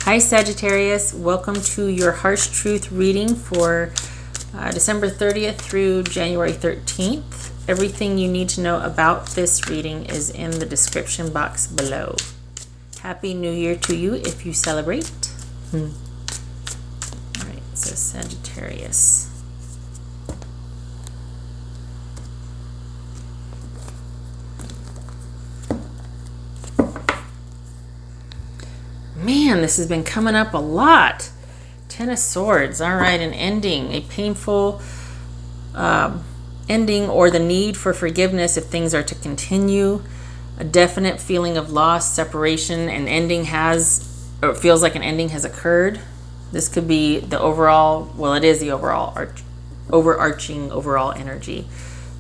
Hi Sagittarius, welcome to your Harsh Truth reading for December 30th through January 13th. Everything you need to know about this reading is in the description box below. Happy New Year to you if you celebrate. All right, so Sagittarius. Man, this has been coming up a lot. Ten of Swords. All right, an ending, a painful ending, or the need for forgiveness if things are to continue. A definite feeling of loss, separation, an ending has, or it feels like an ending has occurred. This could be the overall, well, it is the overall overarching overall energy.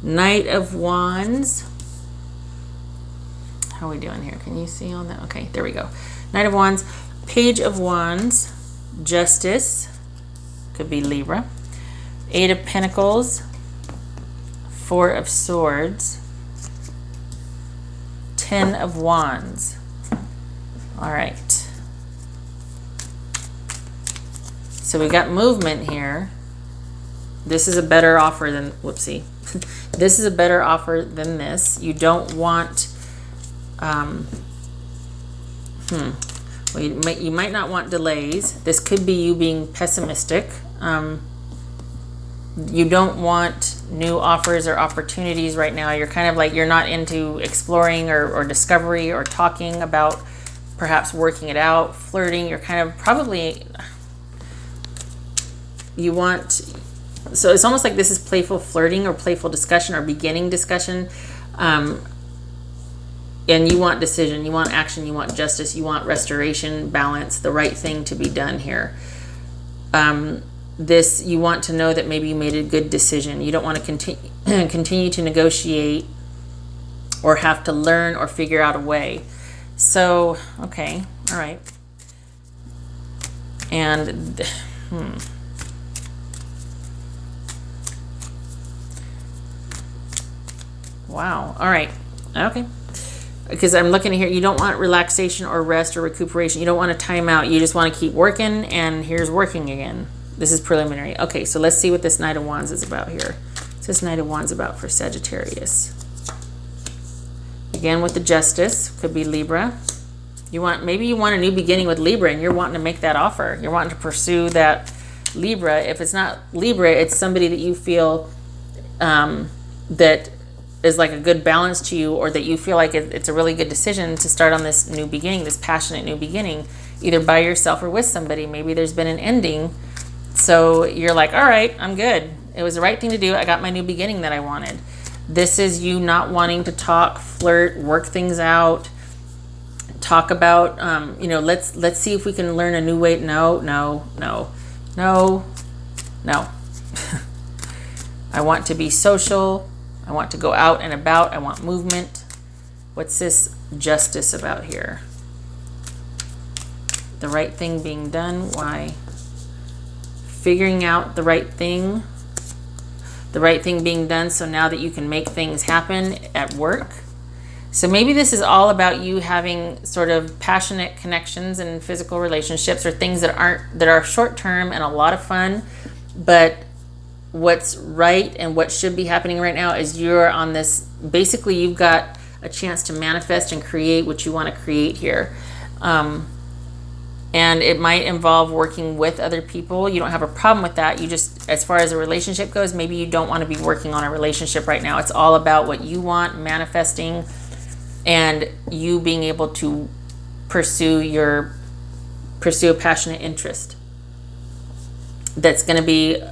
Knight of Wands. How are we doing here? Can you see on that? Okay, there we go. Knight of Wands, Page of Wands, Justice, could be Libra, Eight of Pentacles, Four of Swords, Ten of Wands. All right. So we got movement here. This is a better offer than, whoopsie. This is a better offer than this. You don't want, well, you might not want delays. This could be you being pessimistic. You don't want new offers or opportunities right now. You're kind of like, you're not into exploring or discovery or talking about perhaps working it out, flirting. You're kind of probably, you want, so it's almost like this is playful flirting or playful discussion or beginning discussion. And you want decision, you want action, you want justice, you want restoration, balance, the right thing to be done here. This, you want to know that maybe you made a good decision. You don't want to continue to negotiate or have to learn or figure out a way. So, okay, all right. And, wow, all right, okay. Because I'm looking at here, you don't want relaxation or rest or recuperation. You don't want a timeout. You just want to keep working, and here's working again. This is preliminary. Okay, so let's see what this Knight of Wands is about here. What's this Knight of Wands about for Sagittarius? Again, with the Justice, could be Libra. You want, maybe you want a new beginning with Libra, and you're wanting to make that offer. You're wanting to pursue that Libra. If it's not Libra, it's somebody that you feel that is like a good balance to you, or that you feel like it's a really good decision to start on this new beginning, this passionate new beginning, either by yourself or with somebody. Maybe there's been an ending, so you're like, all right, I'm good. It was the right thing to do. I got my new beginning that I wanted. This is you not wanting to talk, flirt, work things out, talk about, you know, let's see if we can learn a new way. No. I want to be social. I want to go out and about. I want movement. What's this Justice about here? The right thing being done. Why? Figuring out the right thing being done, so now that you can make things happen at work. So maybe this is all about you having sort of passionate connections and physical relationships, or things that are short term and a lot of fun, but what's right and what should be happening right now is you're on this, basically you've got a chance to manifest and create what you want to create here. And it might involve working with other people. You don't have a problem with that. You just, as far as a relationship goes, maybe you don't want to be working on a relationship right now. It's all about what you want, manifesting, and you being able to pursue a passionate interest that's going to be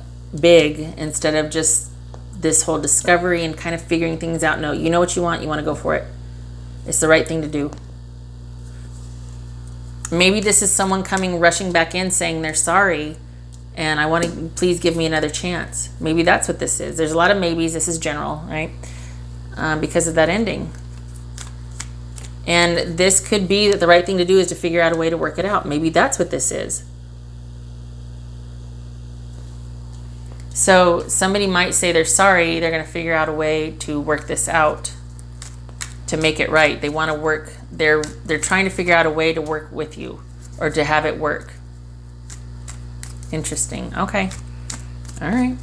big, instead of just this whole discovery and kind of figuring things out. No, you know what you want to go for it. It's the right thing to do. Maybe this is someone coming rushing back in saying they're sorry and I want to, please give me another chance. Maybe that's what this is. There's a lot of maybes. This is general, right? Because of that ending. And this could be that the right thing to do is to figure out a way to work it out. Maybe that's what this is. So somebody might say they're sorry. They're going to figure out a way to work this out, to make it right. They want to work. They're trying to figure out a way to work with you. or to have it work. Interesting. Okay. All right.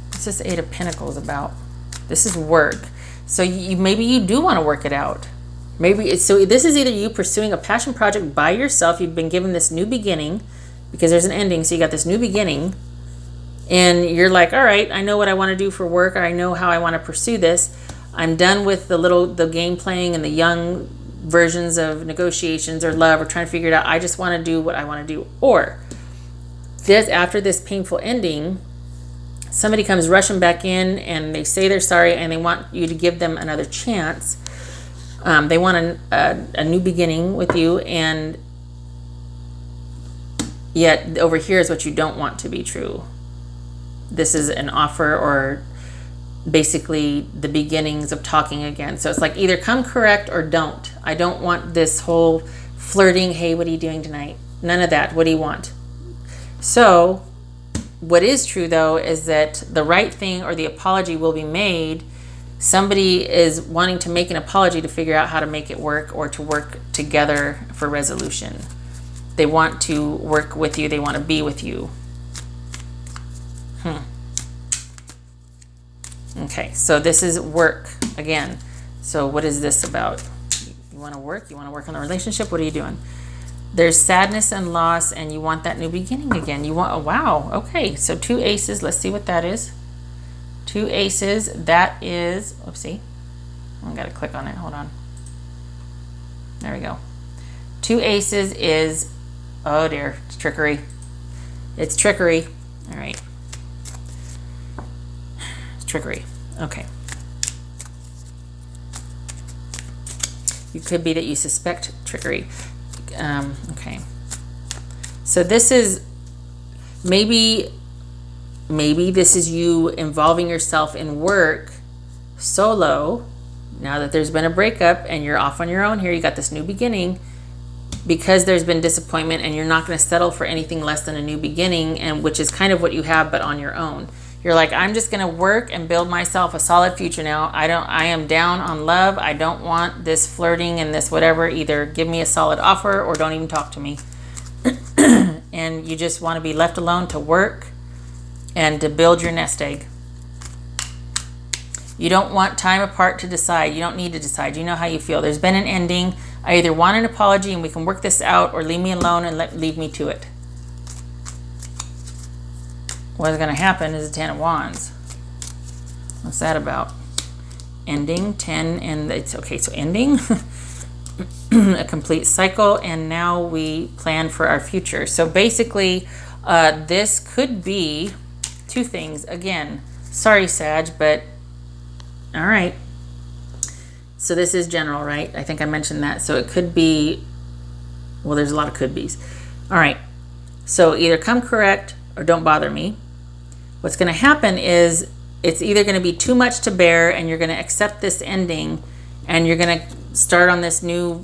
What's this Eight of Pentacles about? This is work. So maybe you do want to work it out. Maybe so this is either you pursuing a passion project by yourself. You've been given this new beginning because there's an ending. So you got this new beginning and you're like, all right, I know what I want to do for work. Or I know how I want to pursue this. I'm done with the game playing and the young versions of negotiations or love or trying to figure it out. I just want to do what I want to do. Or this, after this painful ending, somebody comes rushing back in and they say they're sorry and they want you to give them another chance. They want a new beginning with you, and yet over here is what you don't want to be true. This is an offer or basically the beginnings of talking again. So it's like either come correct or don't. I don't want this whole flirting, hey, what are you doing tonight? None of that. What do you want? So what is true though is that the right thing or the apology will be made. Somebody is wanting to make an apology to figure out how to make it work or to work together for resolution. They want to work with you. They want to be with you. Okay, so this is work again. So what is this about? You want to work? You want to work on the relationship? What are you doing? There's sadness and loss, and you want that new beginning again. You want, oh, wow, okay. So 2 aces, let's see what that is. 2 aces, that is, oopsie. I got to click on it, hold on. There we go. 2 aces is, oh dear, it's trickery. It's trickery, all right. It's trickery, okay. It could be that you suspect trickery. Okay. So this is maybe this is you involving yourself in work solo. Now that there's been a breakup and you're off on your own here, you got this new beginning because there's been disappointment and you're not going to settle for anything less than a new beginning, and which is kind of what you have, but on your own. You're like, I'm just going to work and build myself a solid future now. I am down on love. I don't want this flirting and this whatever. Either give me a solid offer or don't even talk to me. And you just want to be left alone to work and to build your nest egg. You don't want time apart to decide. You don't need to decide. You know how you feel. There's been an ending. I either want an apology and we can work this out, or leave me alone and leave me to it. What's going to happen is the 10 of Wands. What's that about? Ending, 10, and it's okay, so ending. A complete cycle, and now we plan for our future. So basically, this could be 2 things. Again, sorry, Sag, but all right. So this is general, right? I think I mentioned that. So it could be, well, there's a lot of could be's. All right. So either come correct or don't bother me. What's going to happen is it's either going to be too much to bear and you're going to accept this ending and you're going to start on this new,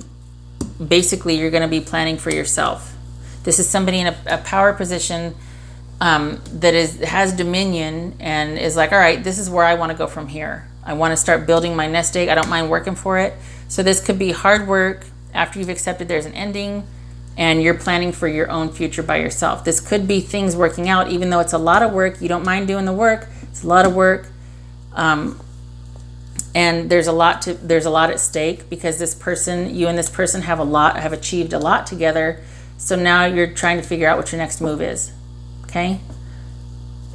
basically you're going to be planning for yourself. This is somebody in a power position that has dominion and is like, all right, this is where I want to go from here. I want to start building my nest egg. I don't mind working for it. So this could be hard work after you've accepted there's an ending and you're planning for your own future by yourself. This could be things working out, even though it's a lot of work. You don't mind doing the work. It's a lot of work. And there's a lot at stake because this person, you and this person have achieved a lot together. So now you're trying to figure out what your next move is. Okay?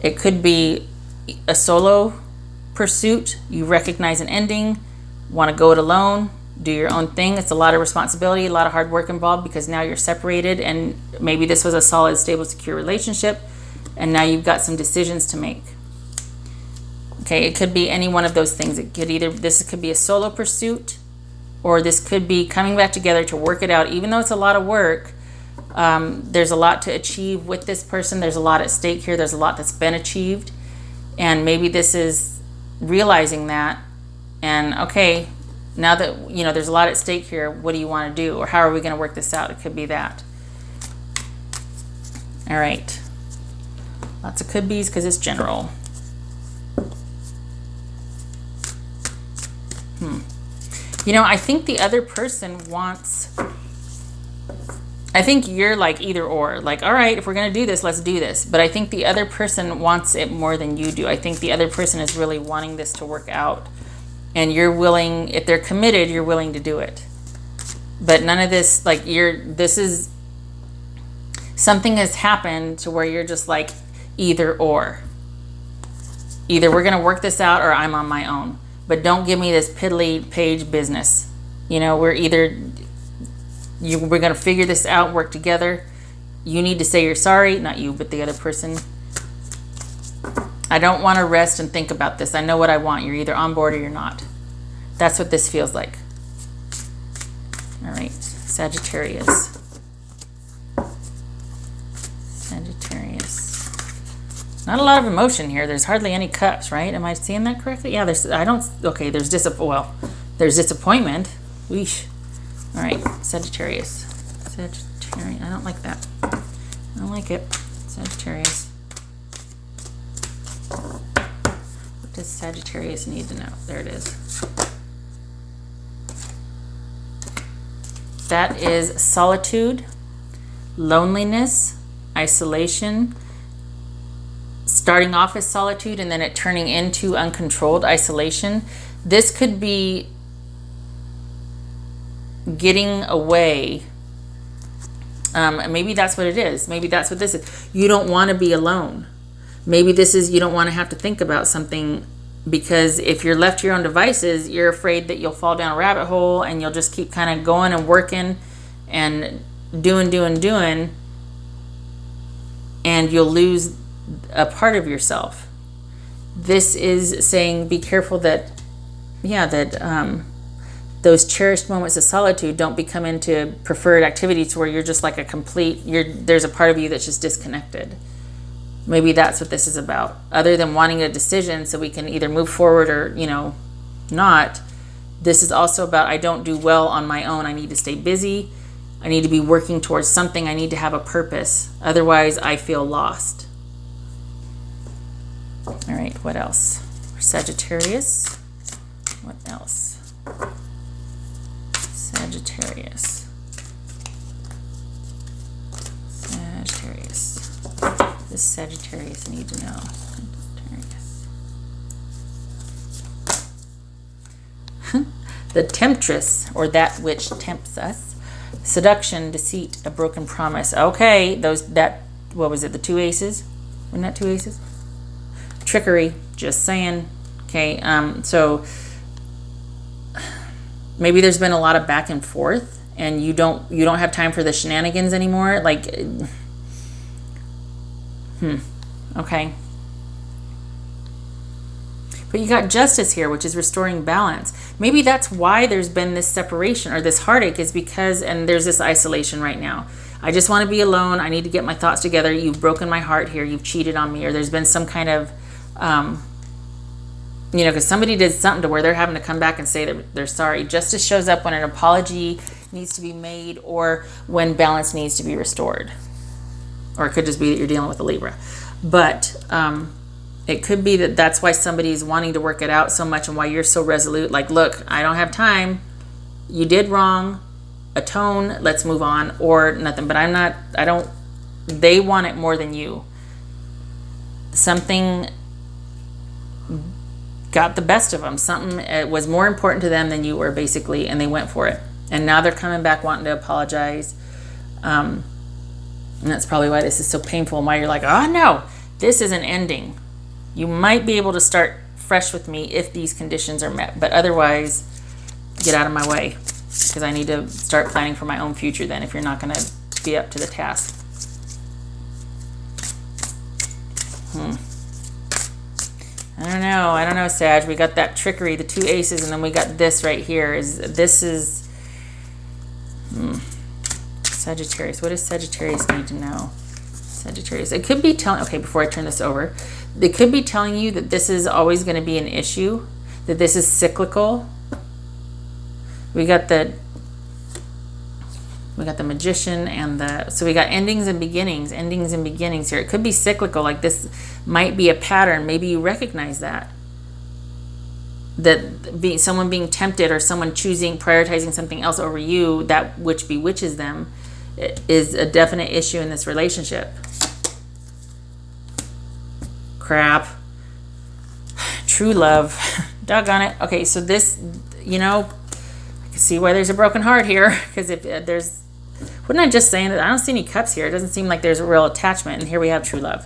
It could be a solo pursuit. You recognize an ending, want to go it alone, do your own thing. It's a lot of responsibility, a lot of hard work involved because now you're separated, and maybe this was a solid, stable, secure relationship, and now you've got some decisions to make. Okay, it could be any one of those things. It could this could be a solo pursuit, or this could be coming back together to work it out. Even though it's a lot of work, there's a lot to achieve with this person. There's a lot at stake here. There's a lot that's been achieved, and maybe this is realizing that, and okay, now that there's a lot at stake here, what do you want to do, or how are we going to work this out? It could be that. All right, lots of could be's because it's general. I think the other person wants I think you're like either or. Like, all right, if we're going to do this, let's do this. But I think the other person wants it more than you do. I think the other person is really wanting this to work out. And you're willing, if they're committed, you're willing to do it. But none of this, like, this is, something has happened to where you're just like either or. Either we're going to work this out or I'm on my own. But don't give me this piddly page business. You know, we're going to figure this out, work together. You need to say you're sorry, not you, but the other person. I don't want to rest and think about this. I know what I want. You're either on board or you're not. That's what this feels like. All right, Sagittarius. Sagittarius. Not a lot of emotion here. There's hardly any cups, right? Am I seeing that correctly? Yeah, there's disappointment. Weesh. All right, Sagittarius. Sagittarius. I don't like that. I don't like it. Sagittarius. What does Sagittarius need to know? There it is. That is solitude, loneliness, isolation, starting off as solitude and then it turning into uncontrolled isolation. This could be getting away. Maybe that's what it is. Maybe that's what this is. You don't want to be alone. Maybe this is you don't want to have to think about something, because if you're left to your own devices, you're afraid that you'll fall down a rabbit hole and you'll just keep kind of going and working and doing, and you'll lose a part of yourself. This is saying be careful that, those cherished moments of solitude don't become into preferred activities where you're just like there's a part of you that's just disconnected. Maybe that's what this is about. Other than wanting a decision so we can either move forward or, not. This is also about I don't do well on my own. I need to stay busy. I need to be working towards something. I need to have a purpose. Otherwise, I feel lost. All right, what else? Sagittarius. What else? Sagittarius. Sagittarius. Does Sagittarius need to know? Sagittarius. The temptress, or that which tempts us. Seduction, deceit, a broken promise. Okay, what was it, the two aces? Wasn't that two aces? Trickery, just saying. Okay, so maybe there's been a lot of back and forth and you don't have time for the shenanigans anymore. Like, okay. But you got justice here, which is restoring balance. Maybe that's why there's been this separation or this heartache, is because, and there's this isolation right now. I just want to be alone. I need to get my thoughts together. You've broken my heart here. You've cheated on me. Or there's been some kind of, because somebody did something to where they're having to come back and say that they're sorry. Justice shows up when an apology needs to be made or when balance needs to be restored. Or it could just be that you're dealing with a Libra. But it could be that that's why somebody's wanting to work it out so much and why you're so resolute. Like, look, I don't have time. You did wrong. Atone. Let's move on. Or nothing. But they want it more than you. Something got the best of them. Something was more important to them than you were, basically, and they went for it. And now they're coming back wanting to apologize. And that's probably why this is so painful and why you're like, oh no, this isn't ending. You might be able to start fresh with me if these conditions are met, but otherwise, get out of my way, because I need to start planning for my own future then if you're not going to be up to the task. I don't know, Sag. We got that trickery, the two aces, and then we got this right here. Sagittarius. What does Sagittarius need to know? Sagittarius. It could be telling, okay, before I turn this over, it could be telling you that this is always going to be an issue, that this is cyclical. We got the Magician and so we got endings and beginnings here. It could be cyclical, like this might be a pattern. Maybe you recognize that someone being tempted or someone prioritizing something else over you, that which bewitches them. is a definite issue in this relationship. Crap. True love. Doggone it. Okay, so this, you know, I can see why there's a broken heart here. Because if there's, wouldn't I just saying that I don't see any cups here. It doesn't seem like there's a real attachment. And here we have true love.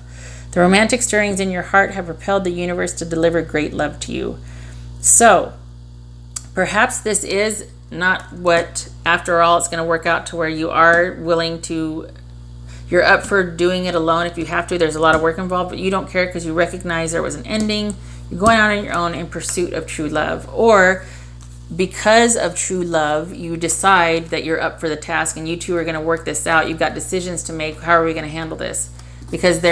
The romantic stirrings in your heart have propelled the universe to deliver great love to you. So perhaps this is not what, after all, it's going to work out to where you are willing to, you're up for doing it alone if you have to. There's a lot of work involved, but you don't care because you recognize there was an ending. You're going out on your own in pursuit of true love. Or because of true love, you decide that you're up for the task and you two are going to work this out. You've got decisions to make. How are we going to handle this? Because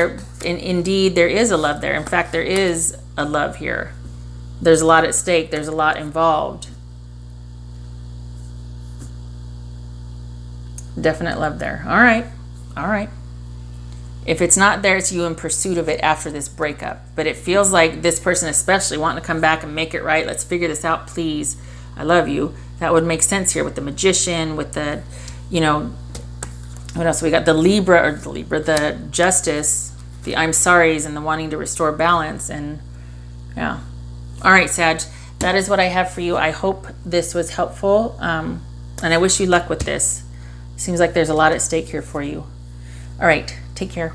indeed, there is a love there. In fact, there is a love here. There's a lot at stake. There's a lot involved. Definite love there. All right. All right. If it's not there, it's you in pursuit of it after this breakup. But it feels like this person especially wanting to come back and make it right. Let's figure this out, please. I love you. That would make sense here with the magician, with the, you know, what else? We got the the justice, the I'm sorry's, and the wanting to restore balance. And yeah. All right, Sag. That is what I have for you. I hope this was helpful. And I wish you luck with this. Seems like there's a lot at stake here for you. All right. Take care.